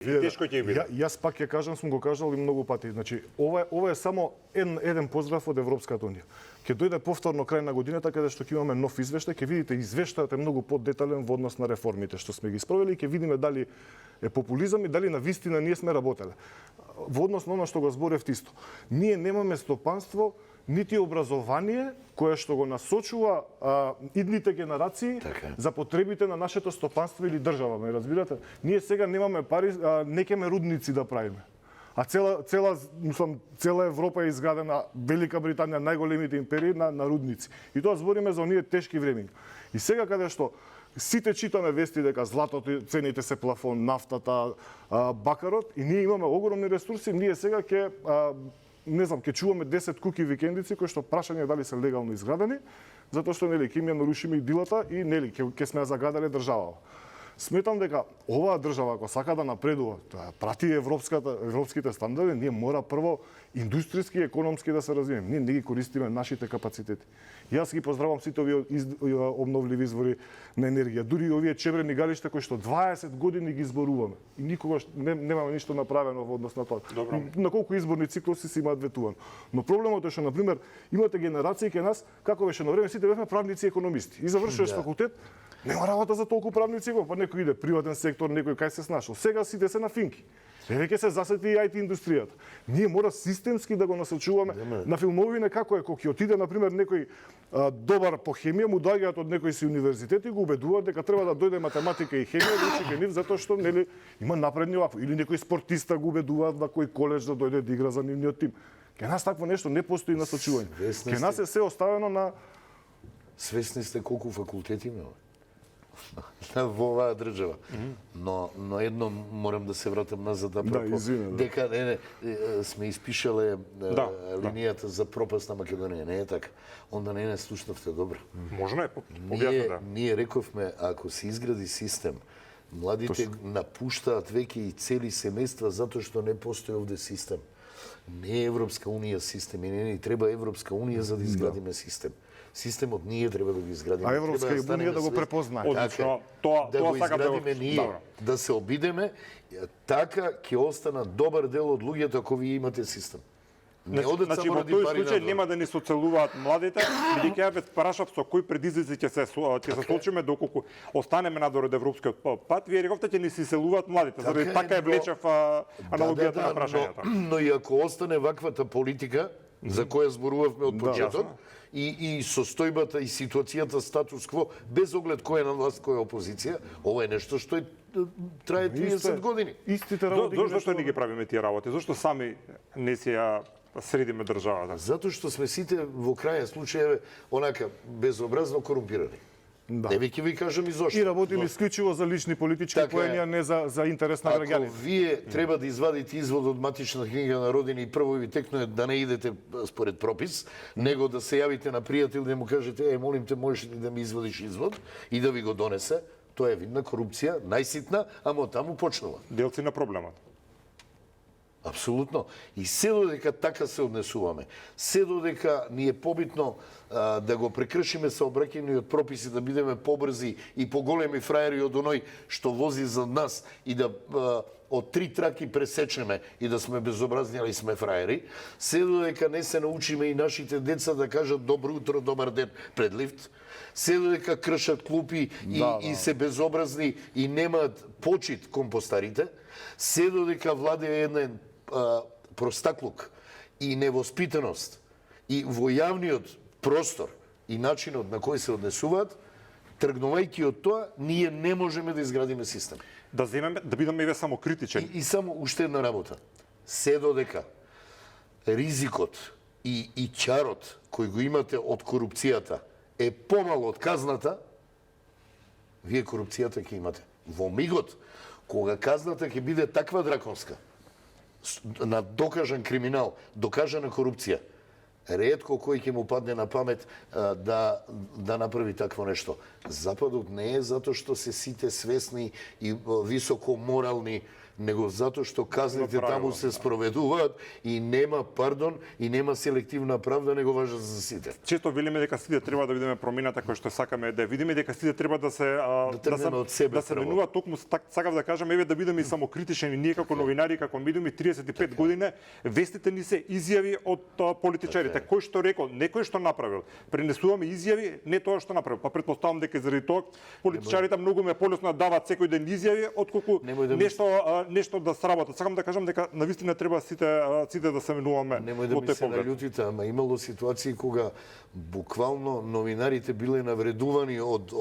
Тешко ќе биде. Јас пак ќе кажам, сум го кажал и многу пати. Значи, ова е само еден поздрав од Европската унија. Ќе дојде повторно крај на годината каде што ќе имаме нов извештај, ќе видите извештајот е многу подетален во однос на реформите што сме ги спровели и ќе видиме дали е популизам и дали на вистина ние сме работеле. Во однос на она што го зборев исто. Ние немаме стопанство нити образование кое што го насочува идните генерации за потребите на нашето стопанство или држава, ме разбирате? Ние сега немаме пари, не кеме рудници да правиме. А цела Европа е изградена, Велика Британија, најголемите империи на рудници. И тоа збориме за оние тешки времиња. И сега каде што сите читаме вести дека златото, цените се плафон, нафтата, бакарот, и ние имаме огромни ресурси, ние сега ќе не знам, ќе чуваме 10 куки викендици кои што прашање дали се легално изградени, затоа што нели ќе им ја нарушиме и дилата и нели ќе сме ја загадале државава. Сметам дека оваа држава ако сака да напредува, тоа прати европските стандарди, ние мора прво индустријски и економски да се развиеме. Ние не ги користиме нашите капацитети. Јас ги поздравам сите овие обновливи извори на енергија, дури и овие чебрени галишта кои што 20 години ги зборуваме и никогаш немаме ништо направено во однос на тоа. На колку изборни циклуси се имаат ветувано. Но проблемот е што на пример имате генерации кај нас, како беше на време сите бевме правници и економисти. И завршуваш факултет, нема работа за толку правници, па некој иде приватен сектор, некој кај се снашол. Сега сите се на финки. Веќе се засети и IT индустријата. Ние мора системски да го насочуваме на филмовине како е, кога ќе отиде на пример некој добар по хемија, му доаѓаат од некој си универзитет и го убедуваат дека треба да дојде математика и хемија да учи кај нив затоа што нели има напредни вакво или некој спортиста го убедуваат на кој коледж да дојде да игра за нивниот тим. Кај нас такво нешто не постои насочување. Кај нас е се оставено на Свесни сте колку факултети имаме во оваа држава. Но едно морам да се вратам назад дека сме испишале линијата за пропаст на Македонија, не е така? Онда не слушнавте добро. Можно е објасно да. Ние рековме ако се изгради систем, младите напуштаат веќе и цели семејства затоа што не постои овде систем. Не е Европска унија систем и не ни треба Европска унија за да изградиме систем. Системот ние треба да го изградиме. А Европска унија да го препознае. Одлично. Да го изградиме ние, да се обидеме, така ќе останат добар дел од луѓето ако вие имате систем. Не одат само ради пари. Во тој случај нема да ни соцелуваат младите, бидејќи ја ве прашав со кои предизвици ќе се соочиме доколку останеме надвор од европскиот пат, вие рековте ќе ни се иселуваат младите, заради така е влечев аналогијата на прашањето. Но и ако остане ваквата политика за која зборувавме од почеток, и состојбата и ситуацијата статус кво, без оглед кој е на власт, кој е опозиција, ова е нешто што трае 30 години. Истите работи. Зошто не ги правиме тие работи? Зошто сами не си ја средиме државата? Затоа што сме сите во крајен случај онака безобразно корумпирани. Не ви ќе ви кажам и зошто. И работили исклучиво за лични политички поени, а не за интерес на граѓаните. Ако вие треба да извадите извод од матична книга на родина и прво ви текнува да не идете според пропис, него да се јавите на пријател да му кажете молим те можеш ли да ми извадиш извод и да ви го донесе, тоа е видна корупција, најситна, ама таму почнува. Делци на проблемот. Апсолутно. И се додека така се однесуваме, се додека ни е побитно да го прекршиме сообраќајниот прописи, да бидеме побрзи и поголеми фраери од оној што вози за нас и да од 3 траки пресечеме и да сме безобразни, али сме фраери, се додека не се научиме и нашите деца да кажат добро утро, добар ден пред лифт, се додека кршат клупи и се безобразни и немаат почит кон постарите, се додека владее еден простаклук и невоспитаност и во јавниот простор и начинот на кој се однесуваат, тргнувајќи од тоа, ние не можеме да изградиме систем. Да земеме, да бидеме и само критичен. И само уште една работа. Се додека ризикот и чарот кој го имате од корупцијата е помал од казната, вие корупцијата ќе имате. Во мигот, кога казната ќе биде таква драконска, на докажан криминал, докажана корупција, ретко кој ќе му падне на памет да направи такво нешто. Западот не е затоа што се сите свесни и високо морални него затоа што казните таму се спроведуваат и нема пардон и нема селективна правда, него важат за сите. Често велиме дека сите треба да видиме промената која што сакаме да видиме, дека сите треба да се тргнеме од себе да се прво. менува токму сакав да кажам еве да бидеме и самокритични ние како новинари, како медиуми 35 години вестите ни се изјави од политичарите. Кој што рекол, некој што направил. Пренесуваме изјави, не тоа што направил. Па претпоставам дека заради тоа политичарите многу ме полесно даваат секој ден изјави отколку нешто да сработат. Сакам да кажам дека навистина треба сите да се менуваме Немој да во ми тој се поглед. наљутите, ама имало ситуации кога буквално новинарите биле навредувани од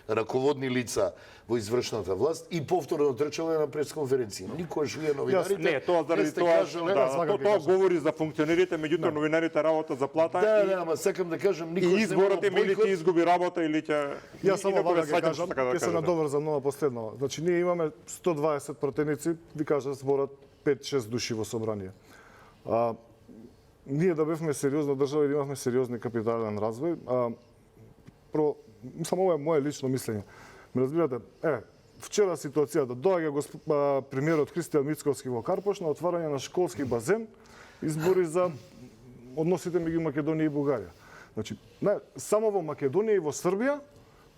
раководни лица во извршната власт и повторно трчале на пресконференции. Никогаш вие новинарите Не, тоа заради сте тоа, кажале, тоа говори за функционерите, меѓутоа новинарите работат за плата Да, ама сакам да кажам, и никогаш изборот е или бојкот. ќе изгуби работа или ќе Јас само никако вака не ќе сваќам кажам, што така да ќе се кажете. надоврзам нова последно. Значи ние имаме 120 пратеници, ви кажа зборат 5-6 души во собрание. Ние да бевме сериозна држава и да имавме сериозни капитален развој, само ова е мое лично мислење. Ме разбирате? Вчера ситуацијата доаѓа премиерот Христијан Мицковски во Карпош на отварање на школски базен, избори за односите меѓу Македонија и Бугарија. Значи, само во Македонија и во Србија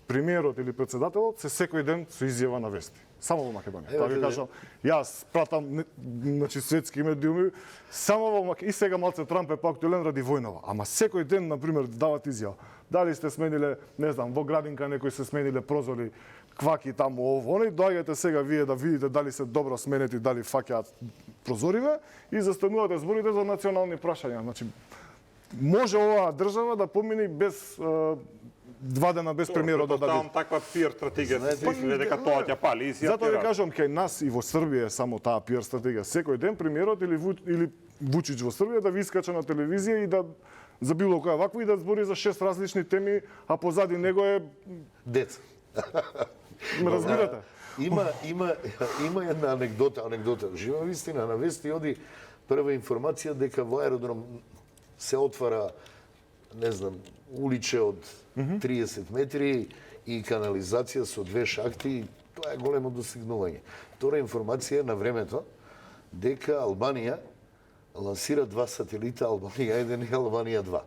премиерот или председателот се секој ден со изјава на вести. Само во Македонија. Тоа ви кажам, јас пратам значи светски медиуми, само во Македонија и сега малце Трамп е поактуелен ради војнава, ама секој ден на пример дават изјава. Дали сте смениле, не знам, во градинка некои се смениле прозори, кваки таму ово, оној, доаѓате сега вие да видите дали се добро сменети, дали фаќаат прозориве и застанувате зборите за национални прашања. Значи, може оваа држава да помине без 2 дена без премиерот да даде. Таму таква пиар стратегија се мисли дека тоа ќе пали и си ја Затоа ви тера. кажам, кај нас и во Србија е само таа пиар стратегија. Секој ден премиерот или Вучич во Србија да ви искача на телевизија и да за било која ваква и да збори за 6 различни теми, а позади него е Деца. ме разбирате. Има една анегдота. Жива вистина, на вести оди прва информација дека во аеродром се отвара, не знам, уличе од 30 метри и канализација со 2 шахти. Тоа е големо достигнување. Втора информација е на времето дека Албанија лансира 2 сателита, Албанија 1 и Албанија 2.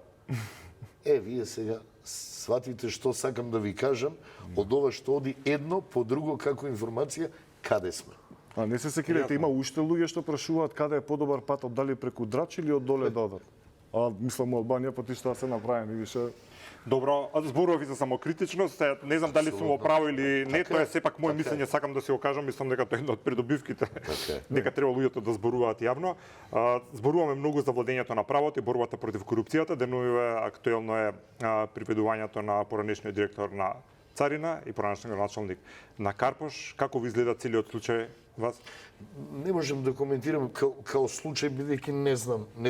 Вие сега сватите што сакам да ви кажам, од ова што оди едно по друго како информација, каде сме. А не се секирате, има уште луѓе што прашуваат каде е подобар патот, дали преку Драч или од доле да одат. Мислам Албанија патишта се направени више. Добро, зборував и за самокритичност, не знам дали сум во право или не, тоа е сепак моје мислење, сакам да се го кажам, мислам дека тоа е една од придобивките, дека треба луѓето да зборуваат јавно. Зборуваме многу за владењето на правото и борбата против корупцијата, деновиве актуелно е приведувањето на поранешниот директор на Царина и поранешниот началник на Карпош. Како ви изгледа целиот случај вас? Не можам да коментирам као случај, бидејќи не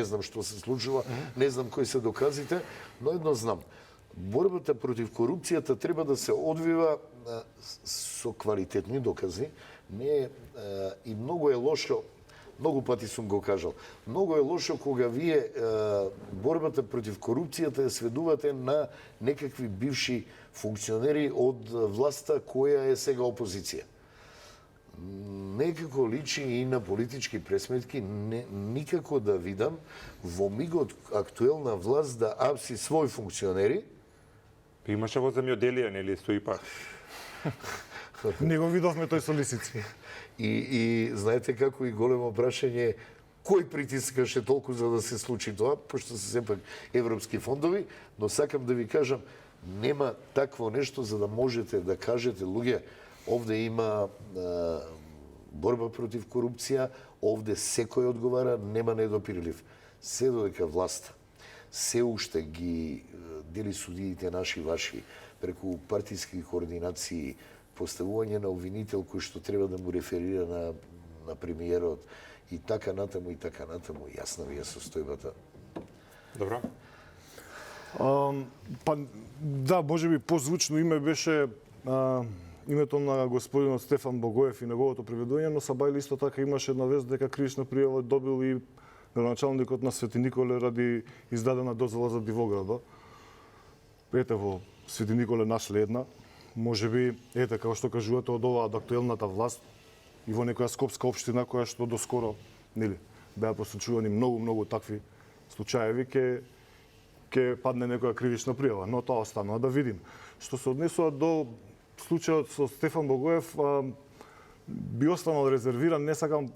знам што се случува, не знам кои се доказите, но едно знам. Борбата против корупцијата треба да се одвива со квалитетни докази. Не и многу е лошо, многу пати сум го кажал, многу е лошо кога вие борбата против корупцијата ја сведувате на некакви бивши функционери од власта која е сега опозиција. Некако личи и на политички пресметки, никако да видам во мигот актуелна власт да апси своји функционери. Имаше во земјоделие, нели, стои пак. Не го видовме тој со лисици. И знаете како и големо прашање е кој притискаше толку за да се случи тоа, пошто се сепак европски фондови, но сакам да ви кажам, нема такво нешто за да можете да кажете, луѓе, овде има борба против корупција, овде секој одговара, нема недопирлив. Се додека власта се уште ги дели судиите наши ваши преку партиски координации, поставување на обвинител кој што треба да му реферира на премиерот и така натаму, јасна ви е состојбата. Добро. Па да, можеби позвучно име беше името на господинот Стефан Богоев и неговото приведување, но Сабајли исто така имаше една вест дека кривична пријава добил и началникот на Свети Николе ради издадена дозвола за дивоградба. Ете во Свети Николе нашле една, можеби, како што кажувате, од оваа од актуелната власт, и во некоја скопска општина која што доскоро, нели, беа посочувани многу такви случаеви, ќе падне некоја кривична пријава, но тоа останува да видим. Што се однесува до случајот со Стефан Богоев, би останал резервиран, не сакам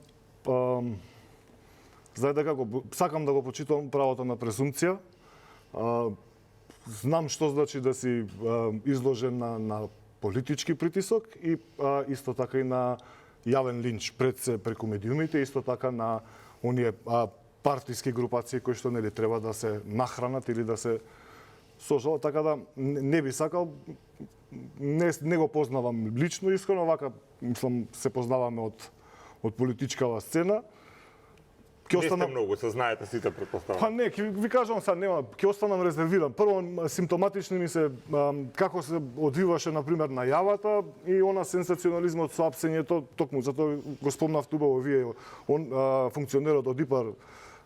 знаете како, сакам да го почитувам правото на презумпција. Знам што значи да си изложен на политички притисок и исто така и на јавен линч пред се преку медиумите, исто така на оние партиски групации кои што нели треба да се нахранат или да се сожалат, така да не би сакал, не го познавам лично, искрено, вака мислам се познаваме од политичкава сцена. Не сте многу, се знаете сите, претпоставам. Па не, ќе ви кажам сега, нема, ќе останам резервиран. Прво, симптоматични ми се како се одвиваше, например, најавата и она сенсационализмот со апсењето, токму затоа го спомнав тубаво вие, функционерот од ИПАР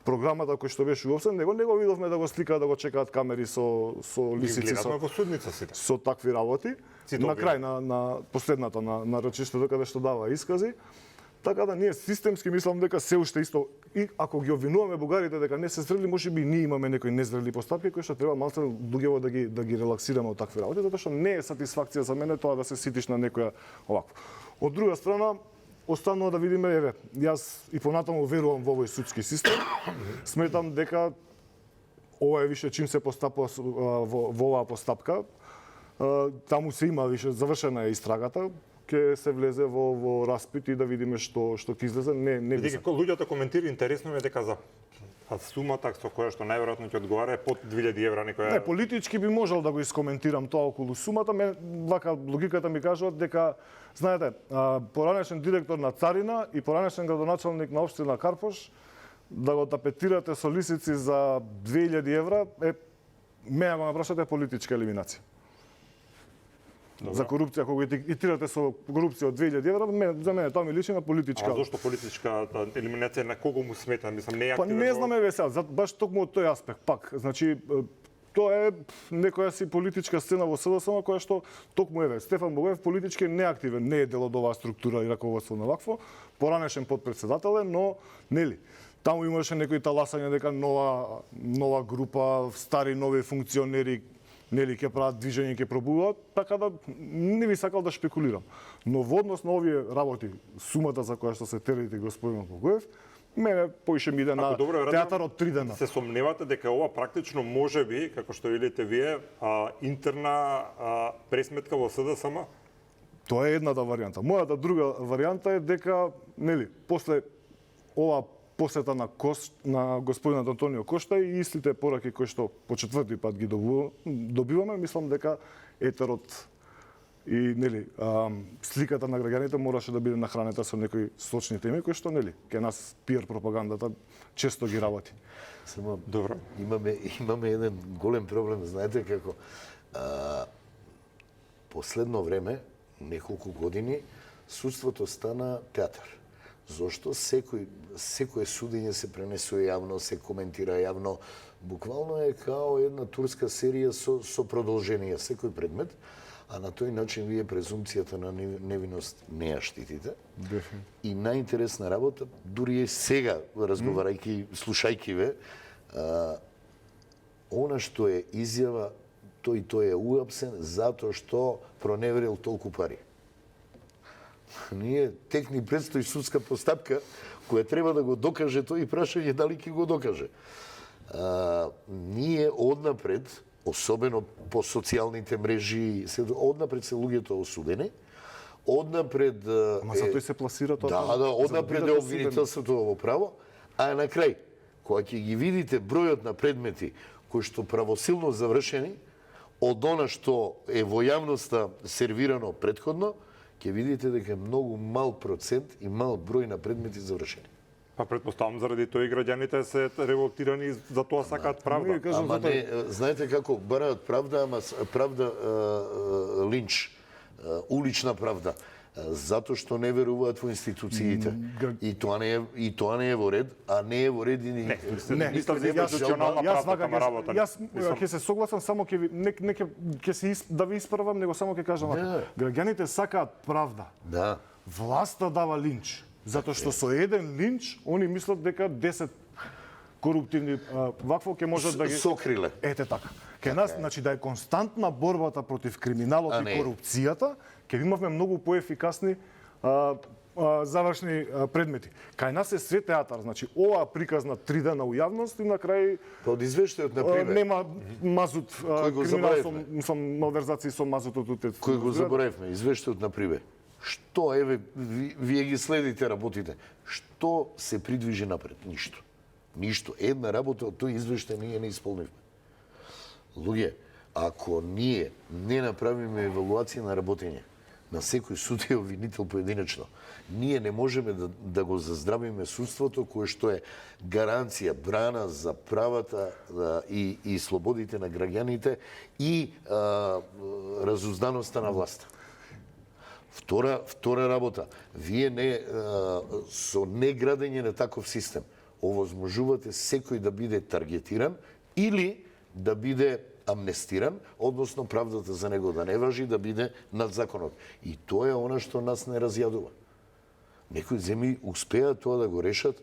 програмата кој што беше уопсен, него не го видовме да го сликаат, да го чекаат камери со лисици, Гледавме во судница сите. со такви работи. На крај на последната на речиштето каде што дава искази. Така да ние системски мислам дека се уште исто, и ако ги обвинуваме бугарите дека не се зрели, можеби ние имаме некои незрели постапки кои што треба малку дуѓево да ги релаксираме од такви работи, затоа што не е сатисфакција за мене тоа да се ситиш на некоја овакво. Од друга страна, останува да видиме, еве, јас и понатаму верувам во овој судски систем. Сметам дека ова е више чим се постапува во оваа постапка, таму се има више завршена е истрагата, ќе се влезе во распит и да видиме што ќе излезе. Не би Дека луѓето коментира, интересно ми е дека за сумата со која што најверојатно ќе одговара е под 2000 евра некоја. Не, политички би можел да го искоментирам тоа околу сумата. Вака логиката ми кажува дека, знаете, поранешен директор на Царина и поранешен градоначалник на општина Карпош да го тапетирате со лисици за 2000 евра мене го прашате политичка елиминација. Добре. За корупција, кога го етикетирате со корупција од 2000 евра, за мене тоа ми личи на политичка. А зошто политичка елиминација, на кого му смета? Мислам, не е Па активен. не знаме сега, баш токму од тој аспект пак. Значи, тоа е некоја си политичка сцена во СДСМ која што токму еве Стефан Богоев политички неактивен, не е дел од оваа структура и раководство на вакво, поранешен потпредседател е, но нели таму имаше некои таласања дека нова група, стари нови функционери нели ќе прават движење, ќе пробуваат, така да не би сакал да шпекулирам. Но во однос на овие работи, сумата за која што се терите господин Богоев, мене поише ми иде на театар од 3 дена. Се сомневате дека ова практично може би, како што велите вие, интерна пресметка во СДСМ? Тоа е едната варијанта. Мојата друга варијанта е дека, нели, после ова посета на господинот Антонио Кошта и истите пораки кои што по четврти пат ги добиваме, мислам дека етерот и нели сликата на граѓаните мораше да биде нахранета со некои сочни теми кои што нели ке нас пиар пропагандата често ги работи. Само добро. Имаме еден голем проблем, знаете како последно време, неколку години, судството стана театар. Зошто секое судење се пренесува јавно, се коментира јавно. Буквално е као една турска серија со продолжение секој предмет, а на тој начин вие презумпцијата на невиност не ја штитите. И најинтересна работа, дури е сега разговарајќи, слушајќи ве, она што е изјава, тој е уапсен затоа што проневерил толку пари. Ние тек ни предстои судска постапка која треба да го докаже тој и прашање дали ќе го докаже. Ние однапред, особено по социјалните мрежи, однапред се луѓето осудени, однапред Ама за тој се пласира тоа. Да, однапред е обвинителството во право, а на крај, кога ќе ги видите бројот на предмети кои што правосилно завршени, од она што е во јавноста сервирано претходно, ќе видите дека е многу мал процент и мал број на предмети завршени. Па претпоставам заради тоа и граѓаните се револтирани и за тоа сакаат правда. Ама не, знаете како бараат правда, ама правда линч, улична правда. затоа што не веруваат во институциите. И тоа не е во ред, а не е во ред и Не, мислам за институционална јас правда работа. Јас ќе се согласам, само ќе да ви исправам, него само ќе кажам вака. Граѓаните сакаат правда. Да. Власта дава линч, затоа што со еден линч они мислат дека 10 коруптивни вакво ќе можат да ги сокриле. Ете така. Кај нас, значи да е константна борбата против криминалот и корупцијата, ќе имавме многу поефикасни завршни предмети. Кај нас е све театар, значи ова приказна 3 дена у јавност и на крај Па од извештајот на пример. нема мазут го криминал заборавивме? со малверзации со мазутот у тет. Кој го заборавивме, извештајот на пример. Што еве вие ги следите работите? Што се придвижи напред? Ништо. Ништо. Една работа од тој извештај ние не исполнивме. Луѓе, ако ние не направиме евалуација на работење на секој судија обвинител поединечно, ние не можеме да го заздравиме судството кое што е гаранција, брана за правата и слободите на граѓаните и разузданоста на власта. Втора работа, вие со неградење на таков систем овозможувате секој да биде таргетиран или да биде амнестиран, односно правдата за него да не важи, да биде над законот. И тоа е она што нас не разјадува. Некои земји успеат тоа да го решат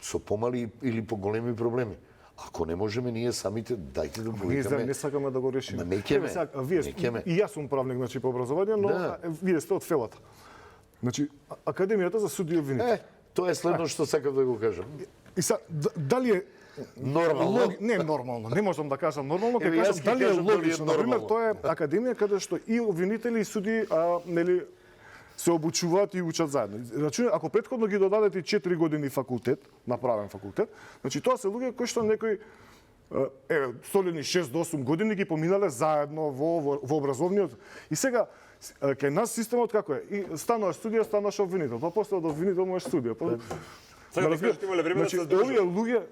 со помали или поголеми проблеми. Ако не можеме ние самите, дајте да повикаме. Ние не сакаме да го решиме. Вие и јас сум правник, значи по образование, но вие сте од фелата. Значи Академијата за суди и обвинители. Тоа е следно што сакам да го кажам. И дали е нормално? Не нормално, не можам да кажам нормално, ќе кажам дали е логично. Например, тоа е академија каде што и обвинители и суди нели се обучуваат и учат заедно. Значи, ако претходно ги додадете 4 години факултет, направен факултет, значи тоа се луѓе кои што некои солидни 6 до 8 години ги поминале заедно во образовниот. И сега кај нас системот како е? И стануваш студија, стануваш обвинител, па после од обвинител можеш студија. Сега да кажете имале време да се задржат. Овие луѓе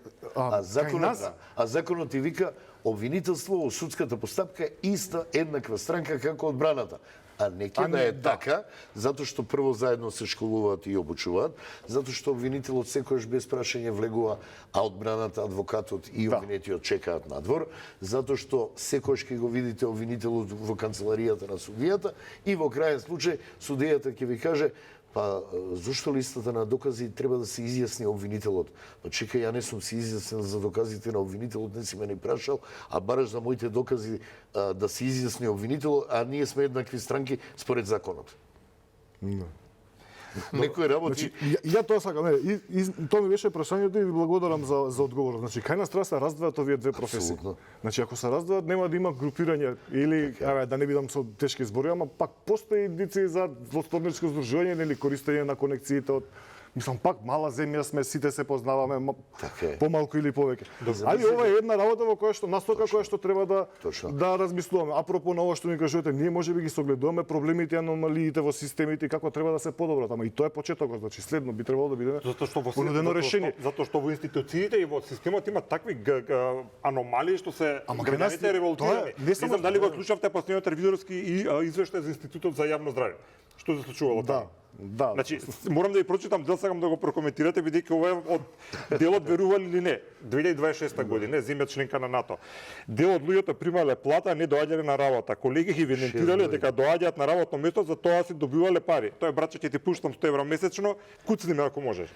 А законот ти вика обвинителство во судската постапка е иста еднаква странка како одбраната. А не ќе да е така, затоа што прво заедно се школуваат и обучуваат, затоа што обвинителот секојаш без прашање влегува, а одбраната, адвокатот и обвинетиот чекаат надвор, затоа што секојаш ќе го видите обвинителот во канцеларијата на судијата и во крајен случај судијата ќе ви каже па зошто листата на докази треба да се изјасни обвинителот? Па чекај, ја не сум се изјаснил за доказите на обвинителот, не си мене прашал, а бараш за моите докази да се изјасни обвинителот, а ние сме еднакви странки според законот. Некои работи... Ја тоа сакам, тоа ми беше прашањето и ви благодарам за одговорот. Значи, кај нас треба да се раздвојат овие две професии. Значи, ако се раздвојат, нема да има групирање или, да не бидам со тешки зборови, ама пак постои индици за двосторничко здружување или користење на конекциите од мислам, пак мала земја сме, сите се познаваме, помалку или повеќе. Али ова е една работа во која што насока која што треба да размислуваме. Апропо на ова што ми кажувате, ние можеби ги согледуваме проблемите и аномалиите во системите и како треба да се подобрат, ама и тоа е почетокот, значи следно би требало да биде понудено решение. Затоа што во институциите и во системот има такви аномалии што се граѓаните револтирани. Не знам дали го слушавте последниот ревизорски извештај за Институтот за јавно здравје. Што се случувало таму? Да. Значи, морам да ви прочитам, дел сакам да го прокоментирате, бидејќи ова е од делот верували или не, 2026 година, земја членка на НАТО. Дел од луѓето примале плата, не доаѓале на работа. Колеги ги евидентирале дека доаѓаат на работно место, за тоа си добивале пари. Тоа е братче, ќе ти пуштам 100 евра месечно, куцни ме ако можеш.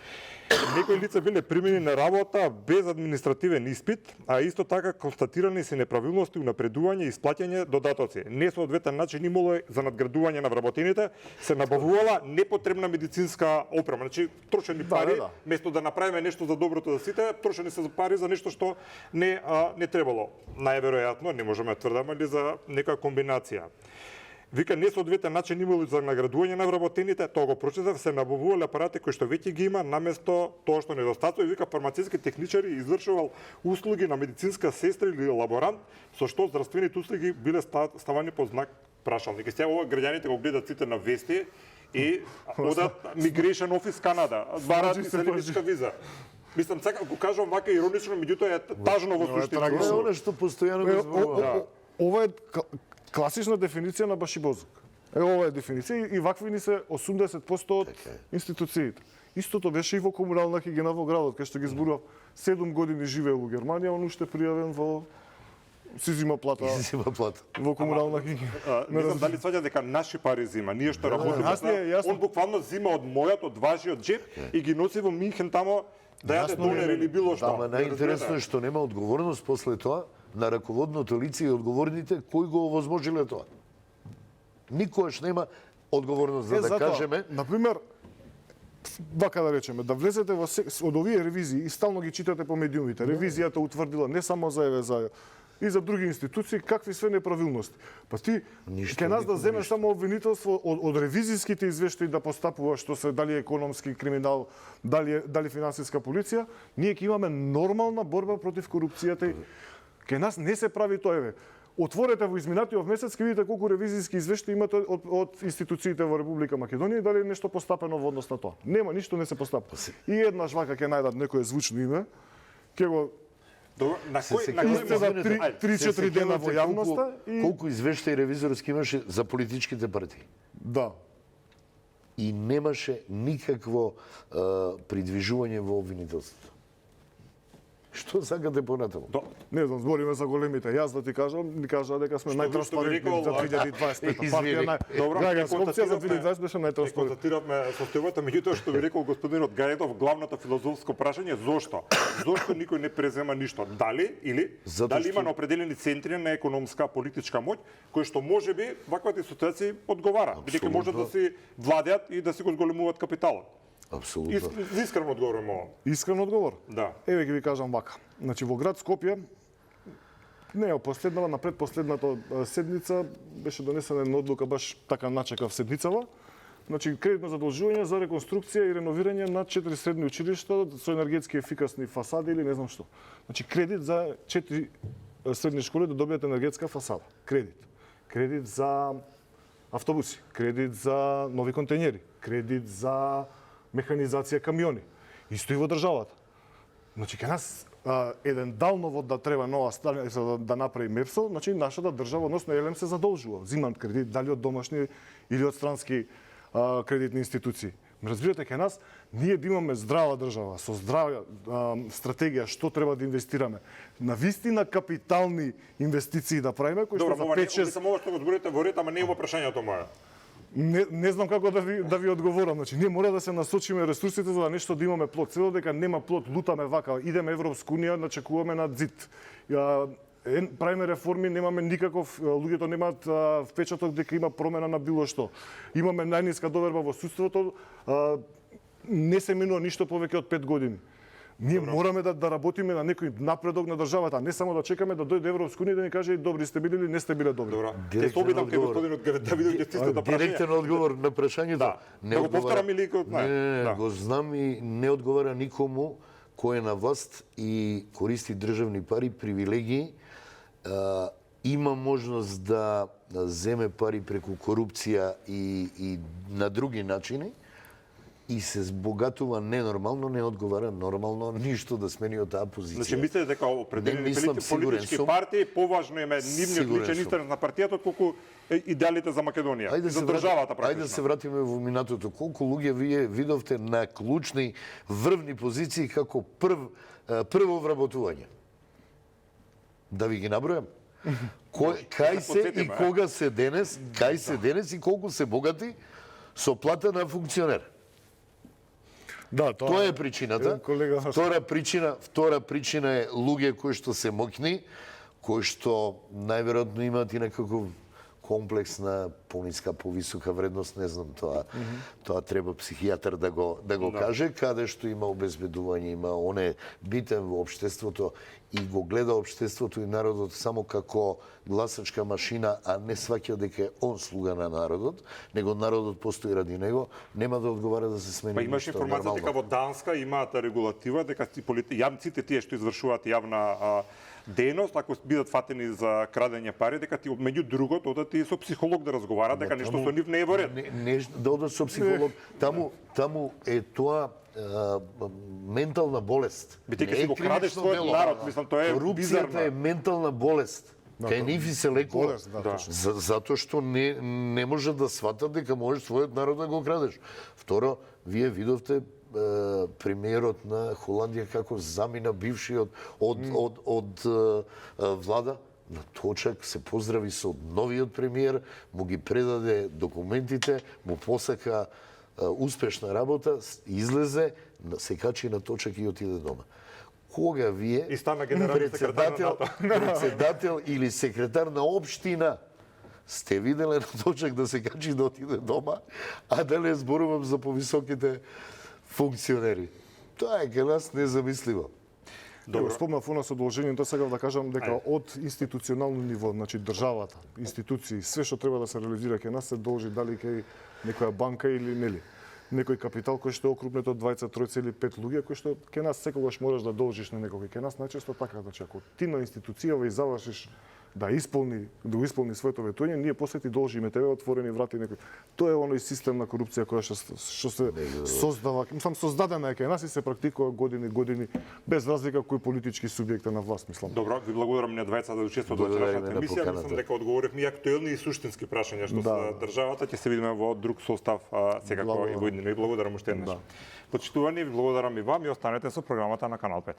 Некои лица биле примени на работа без административен испит, а исто така констатирани се неправилности, унапредување и исплаќање додатоци. Несоодветен начин имало за надградување на вработените, се набавувала непотребна медицинска опрема. Значи, трошени пари, место да направиме нешто за доброто за сите, трошени се пари за нешто што не требало. Најверојатно, не можеме да тврдаме ли за некоја комбинација. Вика, несоодветен начин имало за наградување на вработените, тоа го прочитав, се набавувале апарати кои што веќе ги има, наместо тоа што недостатува, и вика фармацевтски техничари извршувал услуги на медицинска сестра или лаборант, со што здравствените услуги биле ставани под знак прашалник. Сега ова граѓаните го гледат сите на вести и одат Migration Office Канада, бараат иселеничка виза. Мислам, сакам го кажам вака иронично, меѓутоа е тажно во суштина. Тоа е што постојано го зборуваме. Ова е класична дефиниција на башибозук. Ова е дефиниција и вакви ни се 80% од институциите. Истото беше и во комунална хигиена во градот, кај што ги зборував 7 години живеел во Германија, он уште пријавен во си зима плата во комунална хигиена. Не знам дали сваѓа дека наши пари зима, ние што работиме, он буквално зима од мојот, од вашиот джеб и ги носи во Минхен тамо да јаде донер или било што. Ама најинтересно е што нема одговорност после тоа на раководното лице и одговорните кои го овозможиле тоа. Никогаш нема одговорност за да кажеме. Например, вака да речеме, да влезете во од овие ревизии и стално ги читате по медиумите. Ревизијата утврдила не само за ЕВЕ, и за други институции какви све неправилности. Па ти ке нас да земеш само обвинителство од ревизиските извештаи да постапува што се дали економски криминал, дали финансиска полиција, ние ќе имаме нормална борба против корупцијата. Ке нас не се прави тоа, еве. Отворете во изминатиот месец ќе видите колку ревизиски извештаи имате од институциите во Република Македонија и дали е нешто постапено во однос на тоа. Нема, ништо не се постапува. И еднаш вака ќе најдат некое звучно име, ќе го на кој 3-4 дена во јавноста и колку извештаи ревизорски имаше за политичките партии. Да. И немаше никакво придвижување во обвинителството. Што сакате понатаму? Не знам, збориме за големите. Јас да ти кажам, ми кажа дека сме најтранспарентни за 2025. Партија граѓанска опција за 2020 беше најтранспарентна. Констатиравме состојбата, меѓутоа што ви рекол господинот Гајетов, главното филозофско прашање зошто? Зошто никој не презема ништо? Дали дали има на определени центри на економска политичка моќ кои што можеби ваквите ситуации одговара, бидејќи може да си владеат и да си го зголемуваат капиталот. Апсолутно. Искрено одговорам ово. Искрен одговор? Да. Еве ќе ви кажам вака. Значи во град Скопје не последнава на предпоследната седница беше донесена една одлука баш така начекав седницава. Значи кредитно задолжување за реконструкција и реновирање на 4 средни училишта со енергетски ефикасни фасади или не знам што. Значи кредит за 4 средни школи да добијат енергетска фасада. Кредит за автобуси, кредит за нови контејнери, кредит за механизација камиони. Исто и во државата. Значи, ке нас еден далновод да треба нова станица да направи МЕПСО, значи нашата држава, односно ЕЛЕМ се задолжува. Зимаат кредит, дали од домашни или од странски кредитни институции. Разбирате, ке нас, ние да имаме здрава држава, со здрава стратегија, што треба да инвестираме. На вистина капитални инвестиции да правиме, кои што за 5-6... Само ова што го зборите во ред, ама не е во прашањето моја. Не знам како да ви одговорам. Значи, ние мора да се насочиме ресурсите за да нешто да имаме плод. Цело дека нема плод, лутаме вака, идеме Европска унија, начекуваме на зид. Правиме реформи, немаме никаков, луѓето немаат впечаток дека има промена на било што. Имаме најниска доверба во судството, не се минува ништо повеќе од 5 години. Ние мораме да работиме на некој напредок на државата, а не само да чекаме да дојде Европска унија да ни каже добри сте били или не сте биле добри. Добро. Ќе се обидам кај господинот Давидов ќе стисне да прашање. Директен одговор на прашањето. Да. Не го повторам или кој не, го знам и не одговара никому кој е на власт и користи државни пари, привилегии, има можност да земе пари преку корупција и на други начини, и се збогатува ненормално, не одговара нормално ништо да смени од таа позиција. Значи мислите дека определени политички партии поважно им е нивниот личен интерес на партијата отколку идеалите за Македонија, за државата практично. Ајде да се вратиме во минатото. Колку луѓе вие видовте на клучни врвни позиции како прво вработување? Да ви ги набројам? Кај се и кога се денес, кај се денес и колку се богати со плата на функционер? Да, тоа е причината. Втора причина е луѓе кои што се моќни, кои што најверојатно имаат и некаков комплекс на пониска, повисока вредност, не знам тоа. Тоа треба психијатар да го каже, каде што има обезбедување, има он е битен во општеството и го гледа општеството и народот само како гласачка машина, а не сваќа дека е он слуга на народот, него народот постои ради него, нема да одговара да се смени. Па имаш информација дека во Данска имаат регулатива дека јавниците тие што извршуваат јавна дејност, ако бидат фатени за крадење пари, дека ти меѓу другото одат и со психолог да разговараат, дека нешто со нив не е во ред. Да одат со психолог. Таму е тоа ментална болест. Бидејќи си го крадеш својот народ, мислам тоа е корупцијата бизарно. е ментална болест. Кај нив и се лекува. Болест, да, точно. Затоа што не може да сватат дека можеш својот народ да го крадеш. Второ, вие видовте премиерот на Холандија како замина бившиот од влада. На точак се поздрави со новиот премиер, му ги предаде документите, му посака успешна работа, излезе, се качи на точак и отиде дома. Кога вие И стана генерален секретар на НАТО. председател или секретар на општина сте виделе на точак да се качи да отиде дома, а да не зборувам за повисоките функционери. Тоа е кај нас незамисливо. Добро. Спомнав она содружението, сакав да кажам дека од институционално ниво, значи државата, институции, све што треба да се реализира кај нас се должи дали кај некоја банка или нели. Некој капитал кој што е окрупнет од 20, 3 или 5 луѓе кои што кај нас секогаш можеш да должиш на некој. Кај нас најчесто така, значи ако ти на институцијава и завршиш да исполни своето ветување, ние после ти должиме тебе отворени врати некој. Тоа е оној систем на корупција која што се создава, мислам создадена е кај нас и се практикува години без разлика кој политички субјект е на власт, мислам. Добро, ви благодарам на двајца да учествувате во Благодариме вчерашната на емисија. поканата. Мислам дека одговоривме и актуелни и суштински прашања што Да. се државата. Ќе се видиме во друг состав секако Благодарам. и во иднина. И благодарам уште еднаш. Да. Почитувани, ви благодарам и вам и останете со програмата на Канал 5.